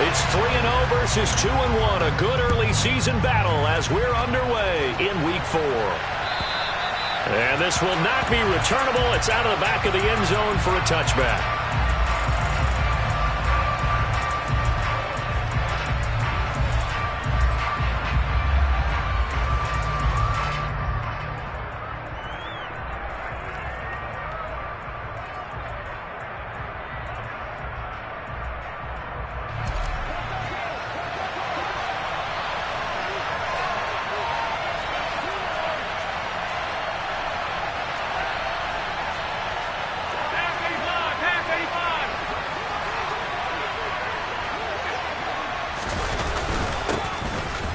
It's 3-0 versus 2-1. A good early season battle as we're underway in Week 4. And this will not be returnable. It's out of the back of the end zone for a touchback.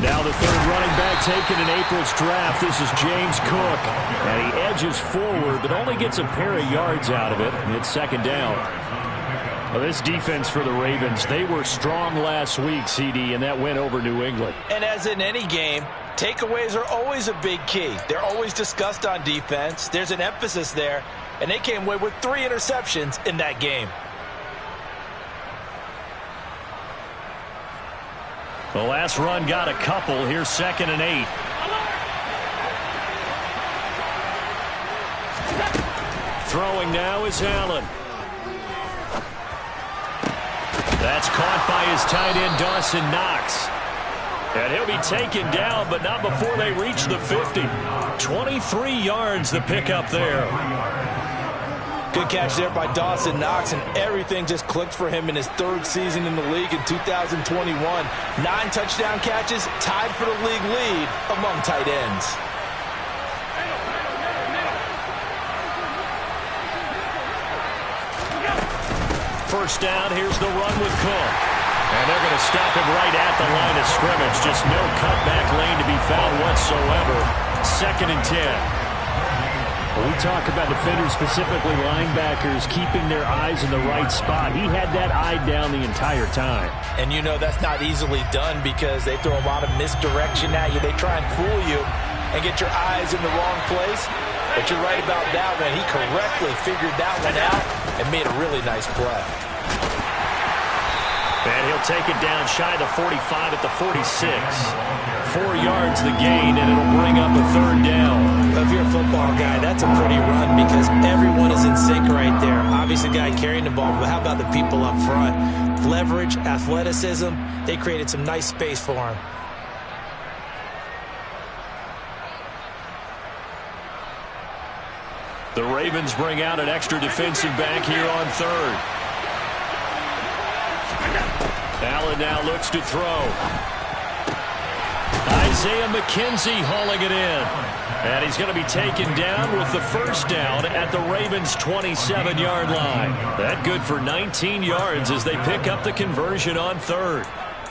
Now the third running back taken in April's draft. This is James Cook. And he edges forward, but only gets a pair of yards out of it. And it's second down. Well, this defense for the Ravens, they were strong last week, CD, and that went over New England. And as in any game, takeaways are always a big key. They're always discussed on defense. There's an emphasis there. And they came away with 3 interceptions in that game. The last run got a couple. Here's 2nd and 8. Throwing now is Allen. That's caught by his tight end, Dawson Knox. And he'll be taken down, but not before they reach the 50. 23 yards the pickup there. Good catch there by Dawson Knox, and everything just clicked for him in his 3rd season in the league in 2021. 9 touchdown catches, tied for the league lead among tight ends. First down, here's the run with Cook. And they're going to stop him right at the line of scrimmage. Just no cutback lane to be found whatsoever. 2nd and 10. When we talk about defenders, specifically linebackers, keeping their eyes in the right spot, he had that eye down the entire time. And you know that's not easily done because they throw a lot of misdirection at you. They try and fool you and get your eyes in the wrong place. But you're right about that one. He correctly figured that one out and made a really nice play. And he'll take it down shy of the 45 at the 46. 4 yards the gain, and it'll bring up a 3rd down. If you're a football guy, that's a pretty run because everyone is in sync right there. Obviously, the guy carrying the ball, but how about the people up front? Leverage, athleticism, they created some nice space for him. The Ravens bring out an extra defensive back here on 3rd. Allen now looks to throw. Isaiah McKenzie hauling it in. And he's going to be taken down with the first down at the Ravens' 27-yard line. That good for 19 yards as they pick up the conversion on 3rd.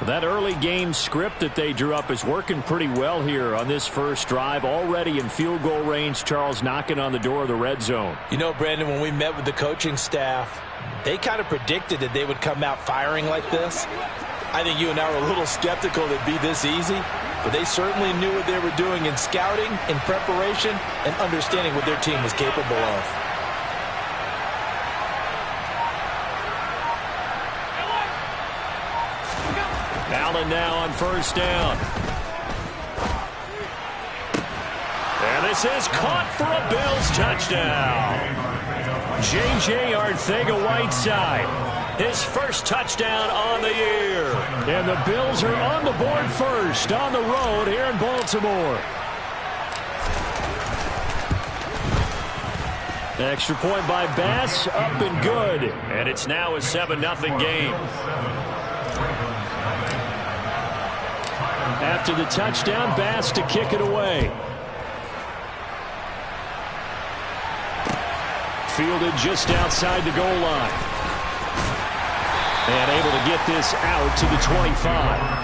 That early game script that they drew up is working pretty well here on this first drive. Already in field goal range, Charles, knocking on the door of the red zone. You know, Brandon, when we met with the coaching staff, they kind of predicted that they would come out firing like this. I think you and I were a little skeptical that it'd be this easy, but they certainly knew what they were doing in scouting, in preparation, and understanding what their team was capable of. Allen now on first down. And this is caught for a Bills touchdown. J.J. Arcega-Whiteside, his first touchdown on the year. And the Bills are on the board first on the road here in Baltimore. Extra point by Bass, up and good. And it's now a 7-0 game. After the touchdown, Bass to kick it away. Fielded just outside the goal line. And able to get this out to the 25.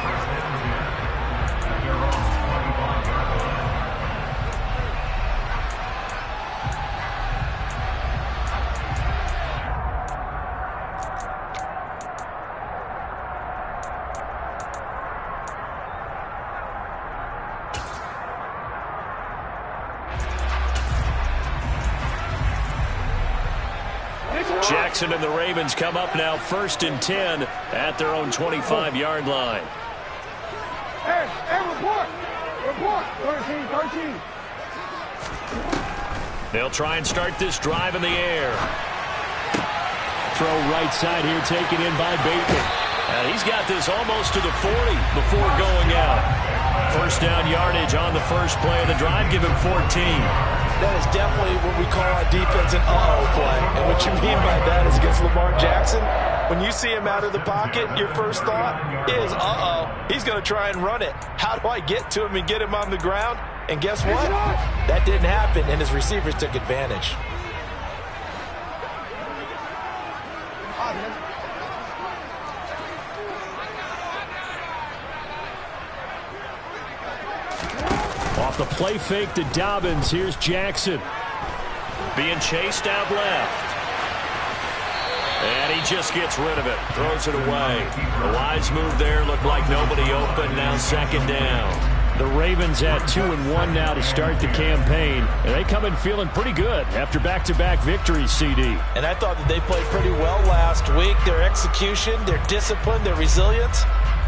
Jackson and the Ravens come up now 1st and 10 at their own 25-yard line. Hey, report! Report! 13. They'll try and start this drive in the air. Throw right side here, taken in by Bateman. And he's got this almost to the 40 before going out. First down yardage on the first play of the drive. Give him 14. That is definitely what we call our defense an uh-oh play. And what you mean by that is against Lamar Jackson, when you see him out of the pocket, your first thought is, uh-oh, he's going to try and run it. How do I get to him and get him on the ground? And guess what? That didn't happen, and his receivers took advantage. Off the play fake to Dobbins. Here's Jackson. Being chased out left. And he just gets rid of it. Throws it away. The wise move there. Looked like nobody open. Now 2nd down. The Ravens at 2-1 now to start the campaign. And they come in feeling pretty good after back-to-back victories, CD. And I thought that they played pretty well last week. Their execution, their discipline, their resilience,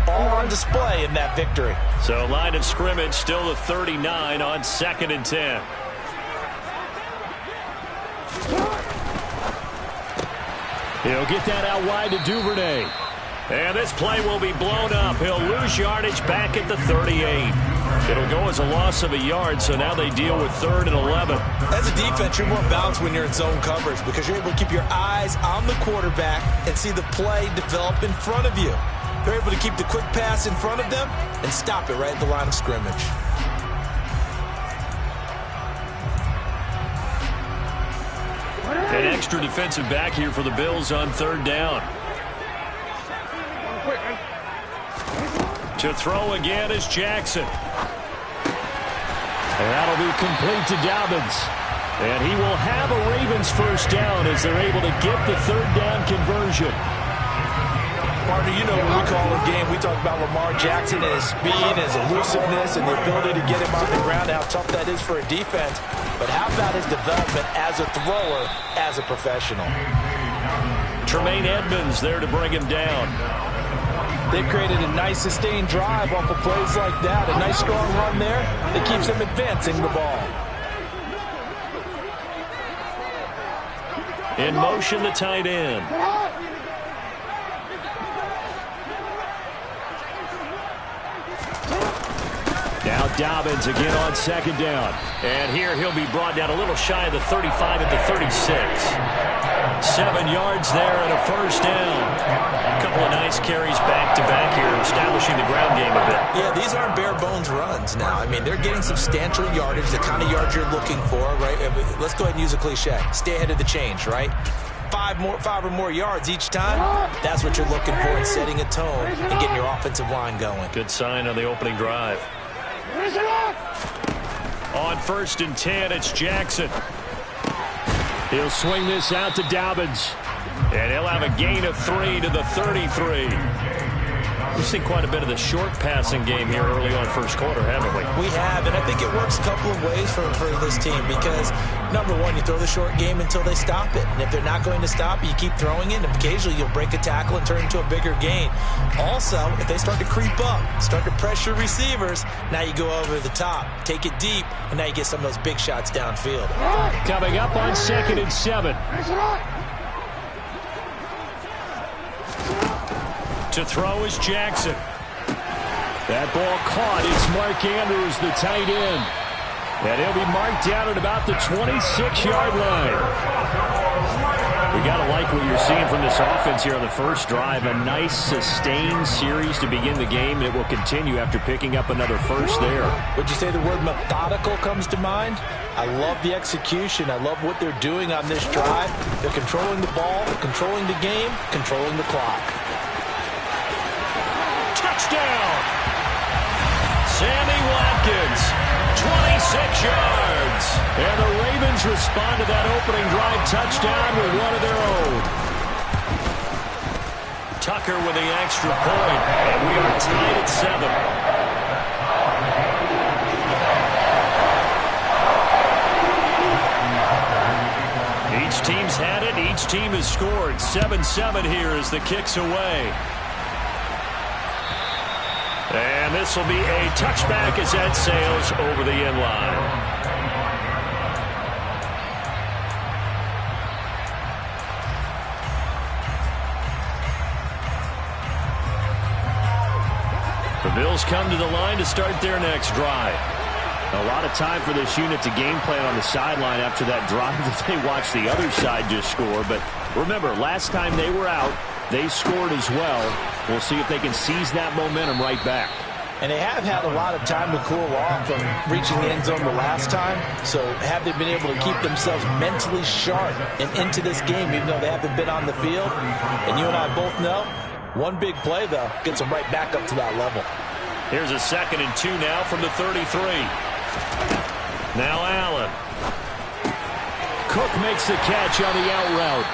all on display in that victory. So line of scrimmage still the 39 on 2nd and 10. He'll get that out wide to Duvernay. And this play will be blown up. He'll lose yardage back at the 38. It'll go as a loss of a yard, so now they deal with 3rd and 11. As a defense, you're more balanced when you're in zone coverage because you're able to keep your eyes on the quarterback and see the play develop in front of you. They're able to keep the quick pass in front of them and stop it right at the line of scrimmage. An extra defensive back here for the Bills on 3rd down. To throw again is Jackson. And that'll be complete to Dobbins. And he will have a Ravens first down as they're able to get the 3rd down conversion. Partner, you know when we call a game, we talk about Lamar Jackson and his speed, his elusiveness, and the ability to get him on the ground, how tough that is for a defense. But how about his development as a thrower, as a professional? Tremaine Edmonds there to bring him down. They've created a nice sustained drive off of plays like that. A nice strong run there that keeps them advancing the ball. In motion, the tight end. Now Dobbins again on 2nd down. And here he'll be brought down a little shy of the 35 at the 36. 7 yards there and a first down. A couple of nice carries back-to-back here, establishing the ground game a bit. Yeah, these aren't bare-bones runs now. I mean, they're getting substantial yardage, the kind of yards you're looking for, right? Let's go ahead and use a cliche. Stay ahead of the change, right? 5 or more yards each time, that's what you're looking for in setting a tone and getting your offensive line going. Good sign on the opening drive. On 1st and 10, it's Jackson. He'll swing this out to Dobbins. And he'll have a gain of 3 to the 33. We've seen quite a bit of the short passing game here early on first quarter, haven't we? We have, and I think it works a couple of ways for this team because, number one, you throw the short game until they stop it. And if they're not going to stop it, you keep throwing it, and occasionally you'll break a tackle and turn it into a bigger gain. Also, if they start to creep up, start to pressure receivers, now you go over the top, take it deep, and now you get some of those big shots downfield. Coming up on 2nd and 7. To throw is Jackson. That ball caught. It's Mark Andrews, the tight end. And he'll be marked down at about the 26-yard line. We got to like what you're seeing from this offense here on the first drive. A nice, sustained series to begin the game. It will continue after picking up another first there. Would you say the word methodical comes to mind? I love the execution. I love what they're doing on this drive. They're controlling the ball, controlling the game, controlling the clock. Touchdown! Sammy Watkins, 26 yards. And the Ravens respond to that opening drive touchdown with one of their own. Tucker with the extra point, and we are tied at 7. Each teams had it. Each team has scored. 7-7 here as the kick's away. And this will be a touchback as that sails over the end line. The Bills come to the line to start their next drive. A lot of time for this unit to game plan on the sideline after that drive that they watched the other side just score. But remember, last time they were out, they scored as well. We'll see if they can seize that momentum right back. And they have had a lot of time to cool off from reaching the end zone the last time. So have they been able to keep themselves mentally sharp and into this game, even though they haven't been on the field? And you and I both know, one big play, though, gets them right back up to that level. Here's a 2nd and 2 now from the 33. Now Allen. Cook makes the catch on the out route.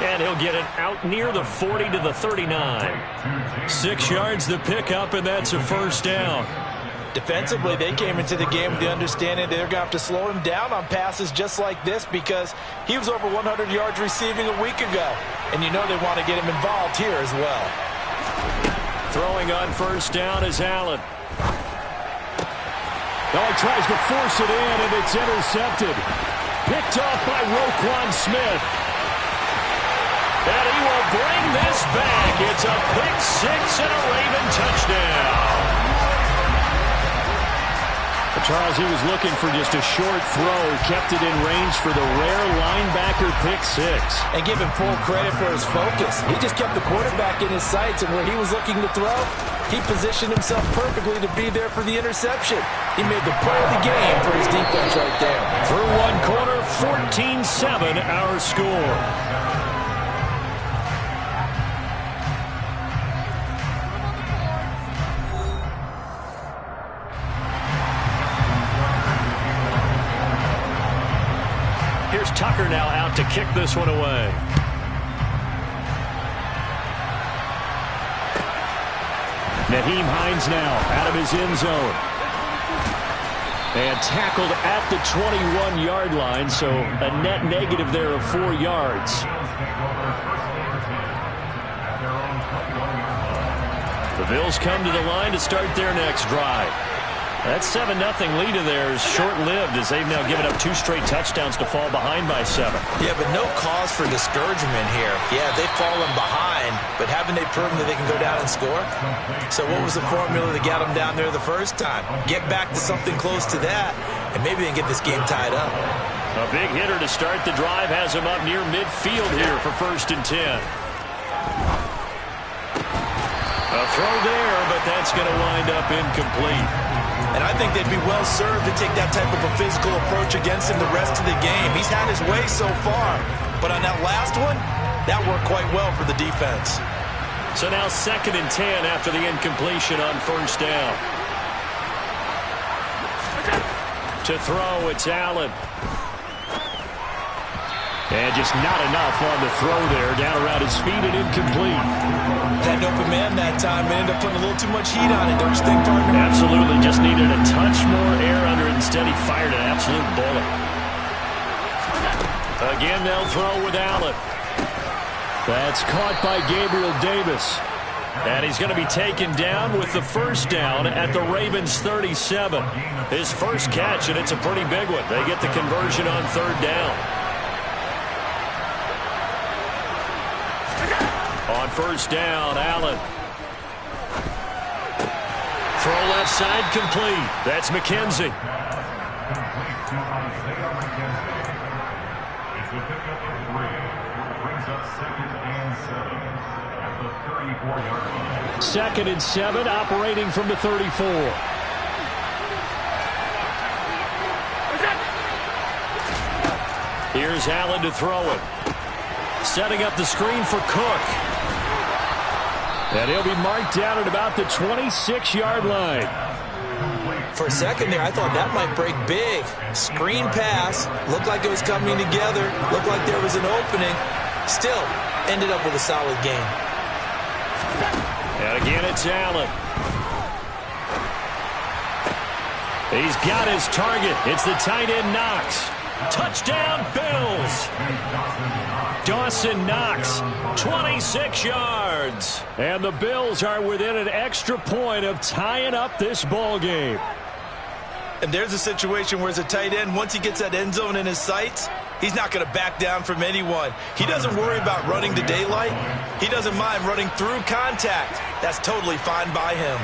And he'll get it out near the 40 to the 39. 6 yards to pick up, and that's a first down. Defensively, they came into the game with the understanding they're going to have to slow him down on passes just like this because he was over 100 yards receiving a week ago. And you know they want to get him involved here as well. Throwing on first down is Allen. Oh, he tries to force it in, and it's intercepted. Picked off by Roquan Smith. And he will bring this back. It's a pick 6 and a Raven touchdown. Charles, he was looking for just a short throw, kept it in range for the rare linebacker pick 6. And give him full credit for his focus. He just kept the quarterback in his sights, and where he was looking to throw, he positioned himself perfectly to be there for the interception. He made the play of the game for his defense right there. Through one quarter, 14-7 our score. Here's Tucker now out to kick this one away. Nyheim Hines now out of his end zone. And tackled at the 21-yard line, so a net negative there of 4 yards. The Bills come to the line to start their next drive. That 7-0 lead of theirs short-lived as they've now given up 2 straight touchdowns to fall behind by 7. Yeah, but no cause for discouragement here. Yeah, they've fallen behind, but haven't they proven that they can go down and score? So what was the formula that got them down there the first time? Get back to something close to that, and maybe they can get this game tied up. A big hitter to start the drive has him up near midfield here for 1st and 10. A throw there, but that's going to wind up incomplete. And I think they'd be well served to take that type of a physical approach against him the rest of the game. He's had his way so far, but on that last one, that worked quite well for the defense. So now 2nd and 10 after the incompletion on first down. To throw, it's Allen. And just not enough on the throw there. Down around his feet and incomplete. Had an open man that time, but ended up putting a little too much heat on it, don't you think, partner? Absolutely. Just needed a touch more air under it. Instead, he fired an absolute bullet. Again, they'll throw with Allen. That's caught by Gabriel Davis. And he's going to be taken down with the first down at the Ravens' 37. His first catch, and it's a pretty big one. They get the conversion on 3rd down. On first down, Allen. Throw left side complete. That's McKenzie. Second and 7, operating from the 34. Here's Allen to throw it. Setting up the screen for Cook. And he'll be marked down at about the 26-yard line. For a second there, I thought that might break big. Screen pass. Looked like it was coming together. Looked like there was an opening. Still, ended up with a solid game. And again, it's Allen. He's got his target. It's the tight end Knox. Touchdown, Bills. Dawson Knox, 26 yards. And the Bills are within an extra point of tying up this ball game. And there's a situation where as a tight end, once he gets that end zone in his sights, he's not going to back down from anyone. He doesn't worry about running to daylight. He doesn't mind running through contact. That's totally fine by him.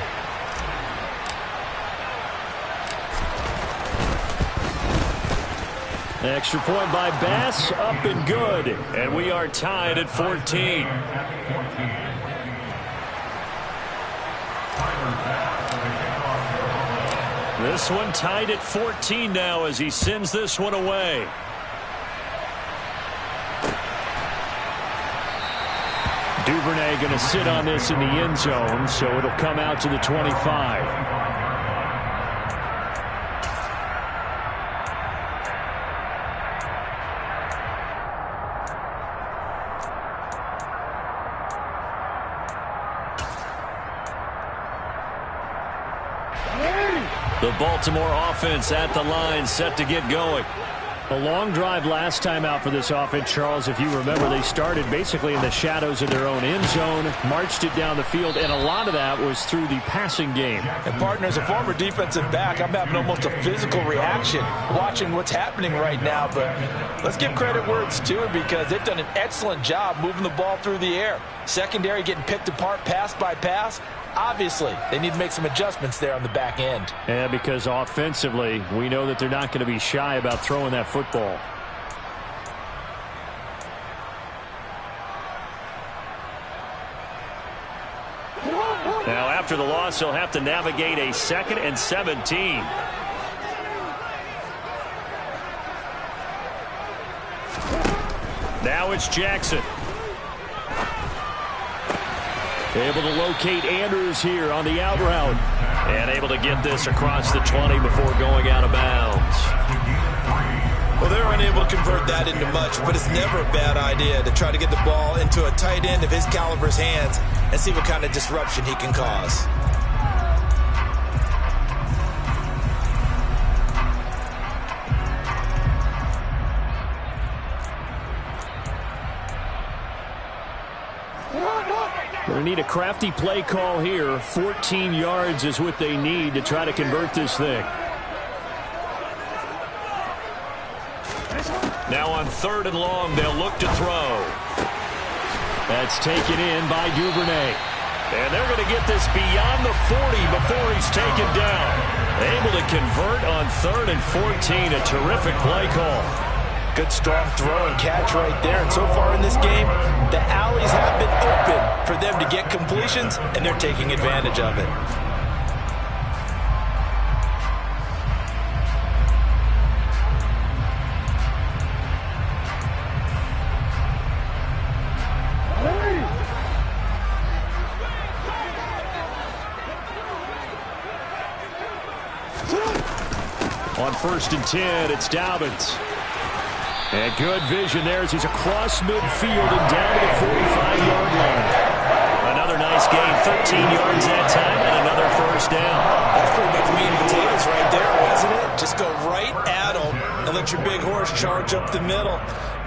Extra point by Bass, up and good. And we are tied at 14. This one tied at 14 now as he sends this one away. Duvernay going to sit on this in the end zone, so it'll come out to the 25. The Baltimore offense at the line, set to get going. A long drive last time out for this offense, Charles. If you remember, they started basically in the shadows of their own end zone, marched it down the field, and a lot of that was through the passing game. And, partner, as a former defensive back, I'm having almost a physical reaction watching what's happening right now. But let's give credit where it's due because they've done an excellent job moving the ball through the air. Secondary getting picked apart pass by pass. Obviously, they need to make some adjustments there on the back end. Yeah, because offensively, we know that they're not going to be shy about throwing that football. Now, after the loss, he'll have to navigate a 2nd and 17. Now it's Jackson. Able to locate Andrews here on the out route. And able to get this across the 20 before going out of bounds. Well, they're unable to convert that into much, but it's never a bad idea to try to get the ball into a tight end of his caliber's hands and see what kind of disruption he can cause. They need a crafty play call here. 14 yards is what they need to try to convert this thing. Now on 3rd and long, they'll look to throw. That's taken in by Duvernay. And they're going to get this beyond the 40 before he's taken down. Able to convert on 3rd and 14. A terrific play call. Good strong throw and catch right there. And so far in this game, the alleys have been open for them to get completions, and they're taking advantage of it. On 1st and 10, it's Dobbins. And good vision there as he's across midfield and down to the 45-yard line. Another nice gain, 13 yards that time, and another 1st down. That's pretty much meat and potatoes right there, wasn't it? Just go right at them and let your big horse charge up the middle.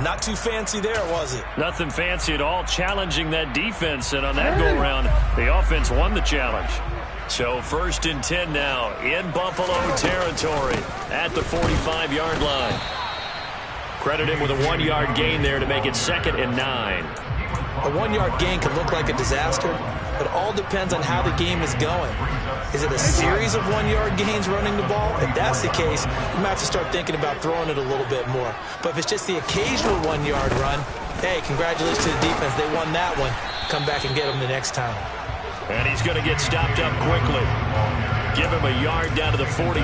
Not too fancy there, was it? Nothing fancy at all, challenging that defense, and on that go-around, the offense won the challenge. So 1st and 10 now in Buffalo territory at the 45-yard line. Credit him with a 1-yard gain there to make it 2nd and 9. A 1-yard gain can look like a disaster, but it all depends on how the game is going. Is it a series of 1-yard gains running the ball? If that's the case, you might have to start thinking about throwing it a little bit more. But if it's just the occasional 1-yard run, hey, congratulations to the defense. They won that one. Come back and get them the next time. And he's going to get stopped up quickly. Give him a yard down to the 43.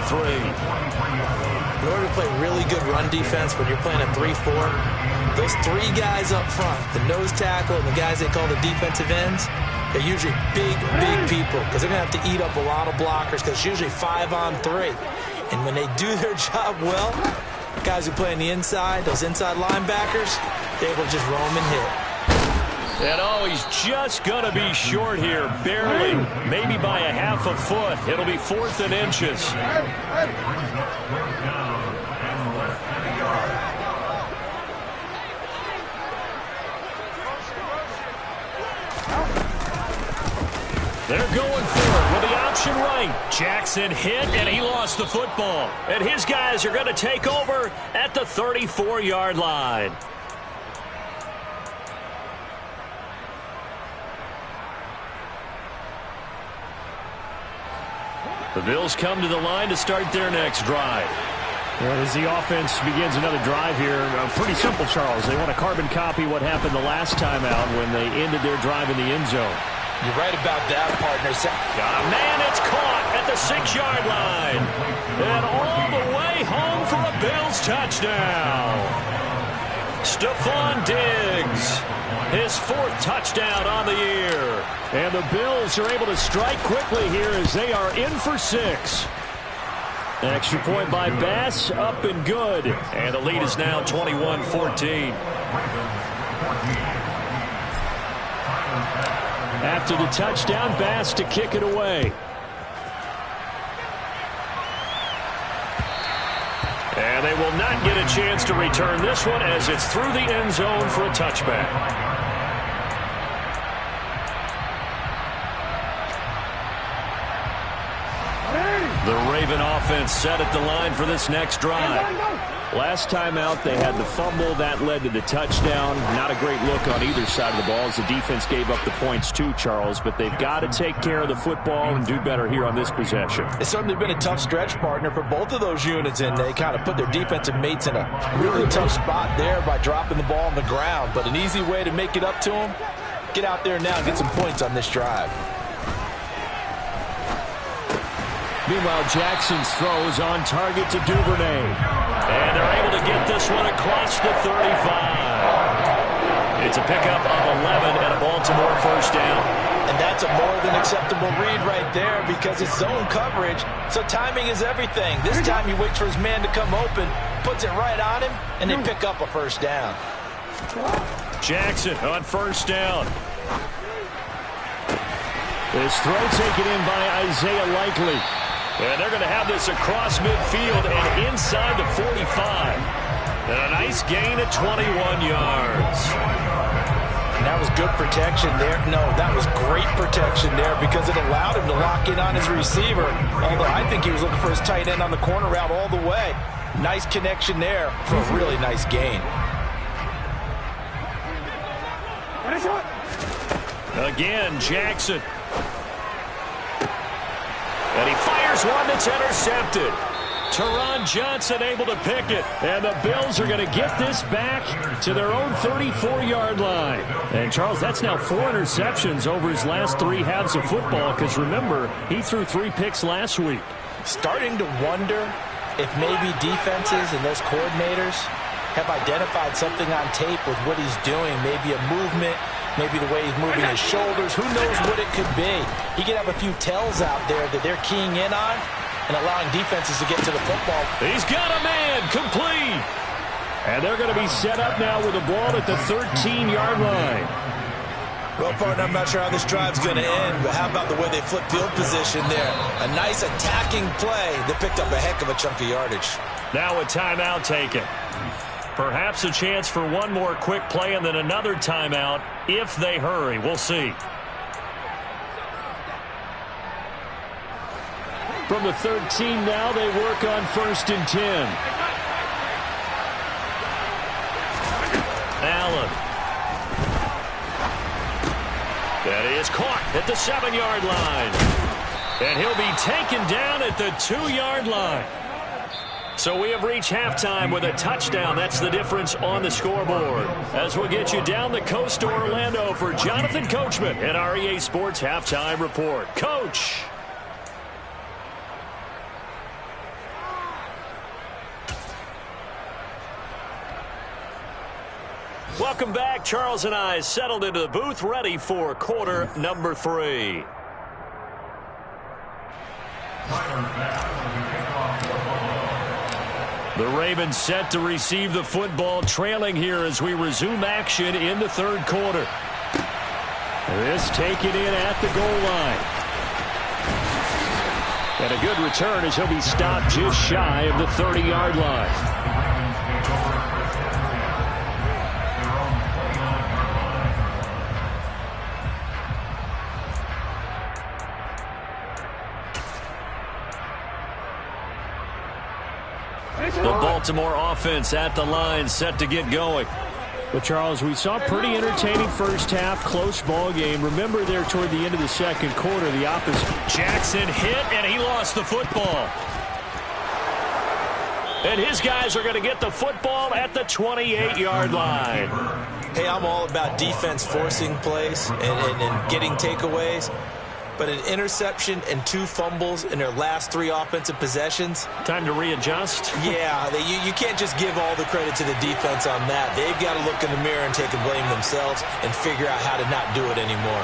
In order to play really good run defense when you're playing a 3-4, those 3 guys up front, the nose tackle and the guys they call the defensive ends, they're usually big people because they're going to have to eat up a lot of blockers because it's usually 5-on-3. And when they do their job well, guys who play on the inside, those inside linebackers, they're able to just roam and hit. And oh, he's just going to be short here, barely, maybe by a half a foot. It'll be 4th and inches. They're going for it with the option right. Jackson hit, and he lost the football. And his guys are going to take over at the 34-yard line. The Bills come to the line to start their next drive. As the offense begins another drive here, pretty simple, Charles. They want to carbon copy what happened the last time out when they ended their drive in the end zone. You're right about that, partner. Man, it's caught at the 6-yard line. And all the way home for a Bills touchdown. Stephon Diggs, his 4th touchdown on the year. And the Bills are able to strike quickly here as they are in for 6. An extra point by Bass, up and good. And the lead is now 21-14. After the touchdown, Bass to kick it away. And they will not get a chance to return this one as it's through the end zone for a touchback. The Raven offense set at the line for this next drive. Last time out, they had the fumble. That led to the touchdown. Not a great look on either side of the ball as the defense gave up the points too, Charles. But they've got to take care of the football and do better here on this possession. It's certainly been a tough stretch, partner, for both of those units, and they kind of put their defensive mates in a really tough spot there by dropping the ball on the ground. But an easy way to make it up to them, get out there now and get some points on this drive. Meanwhile, Jackson's throws on target to Duvernay. And they're able to get this one across the 35. It's a pickup of 11 and a Baltimore first down. And that's a more than acceptable read right there because it's zone coverage, so timing is everything. This time he waits for his man to come open, puts it right on him, and they pick up a first down. Jackson on first down. This throw taken in by Isaiah Likely. And they're going to have this across midfield and inside the 45. And a nice gain of 21 yards. And that was good protection there. No, that was great protection there because it allowed him to lock in on his receiver. Although I think he was looking for his tight end on the corner route all the way. Nice connection there for a really nice gain. Again, Jackson. And he fires one that's intercepted. Teron Johnson able to pick it. And the Bills are going to get this back to their own 34-yard line. And, Charles, that's now 4 interceptions over his last 3 halves of football because, remember, he threw 3 picks last week. Starting to wonder if maybe defenses and those coordinators have identified something on tape with what he's doing, maybe a movement, maybe the way he's moving his shoulders. Who knows what it could be? He could have a few tells out there that they're keying in on and allowing defenses to get to the football. He's got a man complete. And they're going to be set up now with the ball at the 13-yard line. Well, partner, I'm not sure how this drive's going to end, but how about the way they flip field position there? A nice attacking play that picked up a heck of a chunk of yardage. Now a timeout taken. Perhaps a chance for one more quick play and then another timeout if they hurry. We'll see. From the 13 now, they work on 1st and 10. Allen. That is caught at the 7-yard line. And he'll be taken down at the 2-yard line. So we have reached halftime with a touchdown. That's the difference on the scoreboard. As we'll get you down the coast to Orlando for Jonathan Coachman at our EA Sports Halftime Report. Coach. Welcome back. Charles and I settled into the booth ready for quarter number 3. The Ravens set to receive the football, trailing here as we resume action in the 3rd quarter. This taken in at the goal line. And a good return as he'll be stopped just shy of the 30-yard line. The Baltimore offense at the line, set to get going. Well, Charles, we saw a pretty entertaining first half, close ball game. Remember there toward the end of the second quarter, the opposite. Jackson hit, and he lost the football. And his guys are going to get the football at the 28-yard line. Hey, I'm all about defense forcing plays and getting takeaways. But an interception and 2 fumbles in their last 3 offensive possessions. Time to readjust? Yeah, you can't just give all the credit to the defense on that. They've got to look in the mirror and take the blame themselves and figure out how to not do it anymore.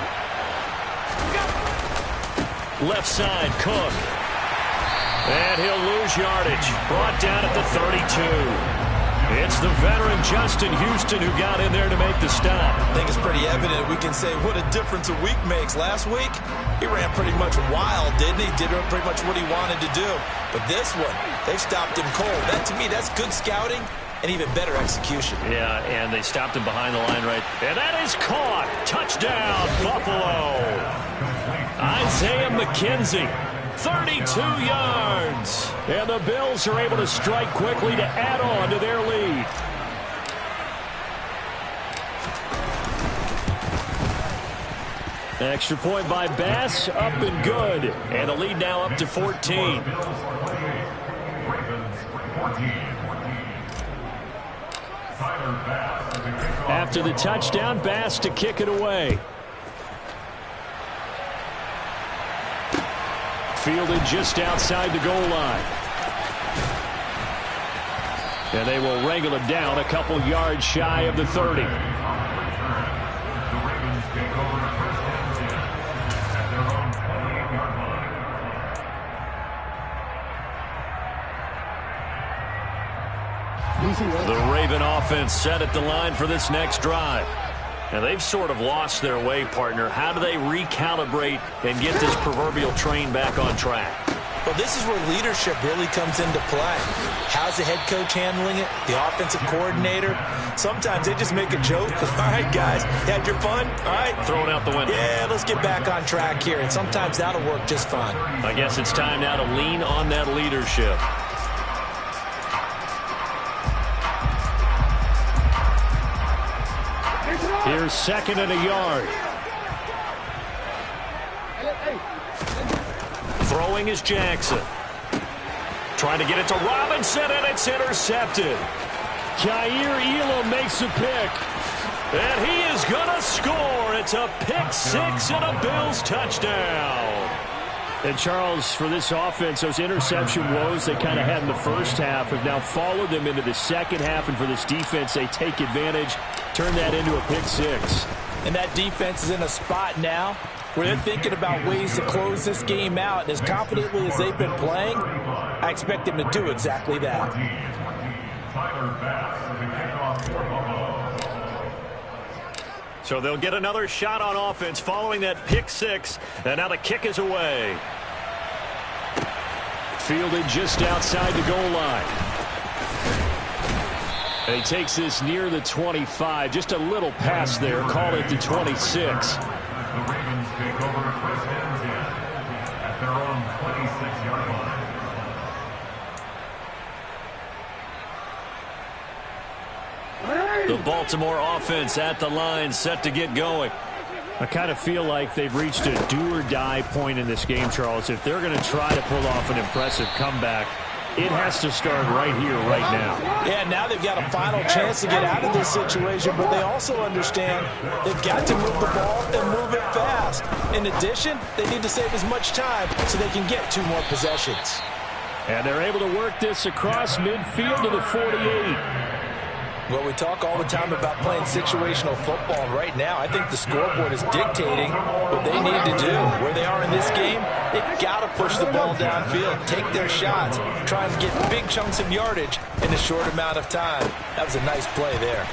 Left side, Cook. And he'll lose yardage. Brought down at the 32. It's the veteran Justin Houston who got in there to make the stop. I think it's pretty evident. We can say what a difference a week makes. Last week, he ran pretty much wild, didn't he? Did pretty much what he wanted to do. But this one, they stopped him cold. That, to me, that's good scouting and even better execution. Yeah, and they stopped him behind the line right. And that is caught. Touchdown, Buffalo. Isaiah McKenzie. 32 yards. And the Bills are able to strike quickly to add on to their lead. Extra point by Bass, up and good. And the lead now up to 14. After the touchdown, Bass to kick it away. Fielded just outside the goal line. And they will wrangle him down a couple yards shy of the 30. The Raven offense set at the line for this next drive. And they've sort of lost their way, partner. How do they recalibrate and get this proverbial train back on track? Well, this is where leadership really comes into play. How's the head coach handling it? The offensive coordinator? Sometimes they just make a joke. All right, guys, had your fun? All right. Throw it out the window. Yeah, let's get back on track here. And sometimes that'll work just fine. I guess it's time now to lean on that leadership. Here's second and a yard. Throwing is Jackson. Trying to get it to Robinson, and it's intercepted. Jair Elam makes a pick. And he is going to score. It's a pick 6 and a Bills touchdown. And, Charles, for this offense, those interception woes they kind of had in the first half have now followed them into the second half. And for this defense, they take advantage, turn that into a pick 6. And that defense is in a spot now where they're thinking about ways to close this game out. And as confidently as they've been playing, I expect them to do exactly that. So they'll get another shot on offense following that pick 6. And now the kick is away. Fielded just outside the goal line. And he takes this near the 25. Just a little pass there. Call it the 26. The Ravens take over first and 10 at their own 26-yard line. The Baltimore offense at the line, set to get going. I kind of feel like they've reached a do-or-die point in this game, Charles. If they're going to try to pull off an impressive comeback, it has to start right here, right now. Yeah, now they've got a final chance to get out of this situation, but they also understand they've got to move the ball and move it fast. In addition, they need to save as much time so they can get 2 more possessions. And they're able to work this across midfield to the 48. Well, we talk all the time about playing situational football, and right now I think the scoreboard is dictating what they need to do. Where they are in this game, they've got to push the ball downfield, take their shots, try and get big chunks of yardage in a short amount of time. That was a nice play there.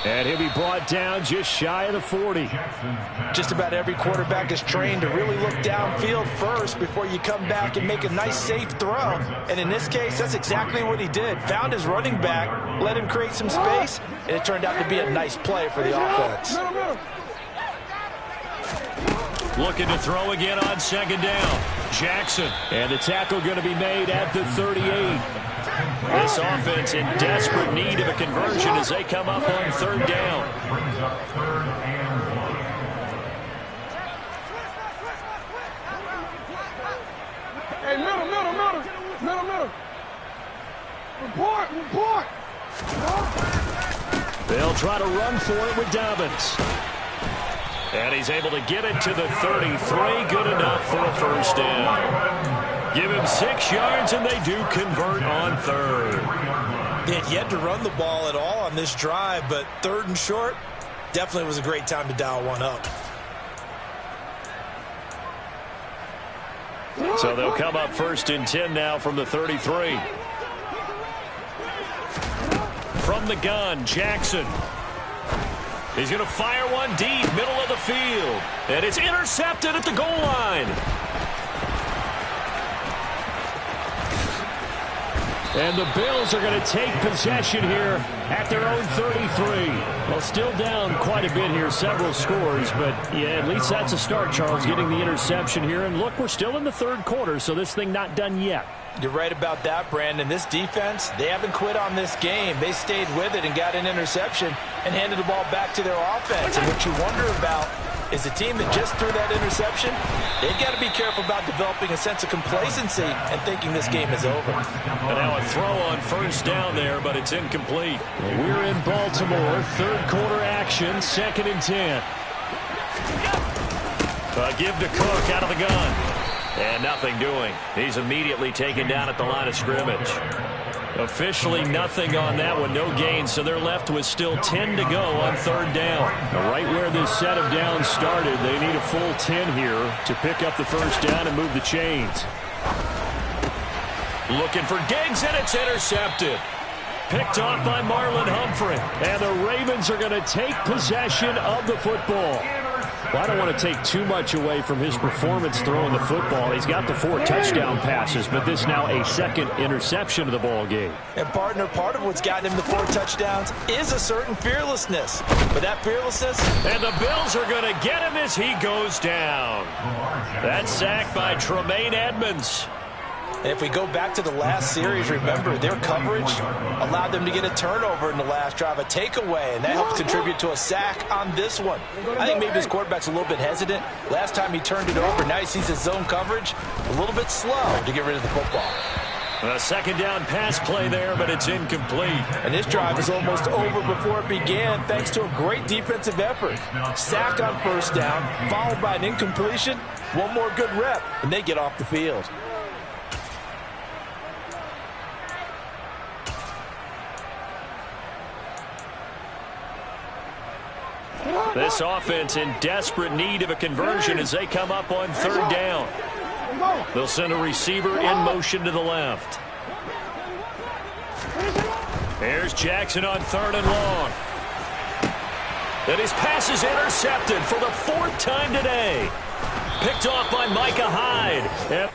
And he'll be brought down just shy of the 40. Just about every quarterback is trained to really look downfield first before you come back and make a nice, safe throw. And in this case, that's exactly what he did. Found his running back, let him create some space, and it turned out to be a nice play for the offense. Looking to throw again on second down. Jackson. And the tackle going to be made at the 38. This offense in desperate need of a conversion as they come up on third down. Brings up 3rd and 1. Hey, middle. Report. They'll try to run for it with Dobbins. And he's able to get it to the 33. Good enough for a first down. Give him 6 yards, and they do convert on third. They had yet to run the ball at all on this drive, but 3rd and short definitely was a great time to dial one up. So they'll come up 1st and 10 now from the 33. From the gun, Jackson. He's going to fire one deep, middle of the field. And it's intercepted at the goal line. And the Bills are going to take possession here at their own 33. Well, still down quite a bit here, several scores, but yeah, at least that's a start, Charles, getting the interception here. And look, we're still in the 3rd quarter, so this thing not done yet. You're right about that, Brandon. This defense, they haven't quit on this game. They stayed with it and got an interception and handed the ball back to their offense. And what you wonder about is the team that just threw that interception, they've got to be careful about developing a sense of complacency and thinking this game is over. And now a throw on first down there, but it's incomplete. Well, we're in Baltimore, 3rd quarter action, 2nd and 10. Give to Cook out of the gun. And nothing doing. He's immediately taken down at the line of scrimmage. Officially nothing on that one, no gain, so they're left with still 10 to go on 3rd down. Right where this set of downs started, they need a full 10 here to pick up the first down and move the chains. Looking for Diggs, and it's intercepted. Picked off by Marlon Humphrey. And the Ravens are going to take possession of the football. Well, I don't want to take too much away from his performance throwing the football. He's got the 4 touchdown passes, but this now a 2nd interception of the ball game. And, partner, part of what's gotten him the 4 touchdowns is a certain fearlessness. But that fearlessness... And the Bills are going to get him as he goes down. That sack by Tremaine Edmonds. And if we go back to the last series, remember, their coverage allowed them to get a turnover in the last drive, a takeaway, and that helped contribute to a sack on this one. I think maybe his quarterback's a little bit hesitant. Last time he turned it over, now he sees his zone coverage a little bit slow to get rid of the football. A 2nd down pass play there, but it's incomplete. And this drive was almost over before it began thanks to a great defensive effort. Sack on first down, followed by an incompletion, one more good rep, and they get off the field. This offense in desperate need of a conversion as they come up on 3rd down. They'll send a receiver in motion to the left. Here's Jackson on 3rd and long. And his pass is intercepted for the 4th time today. Picked off by Micah Hyde. Yep.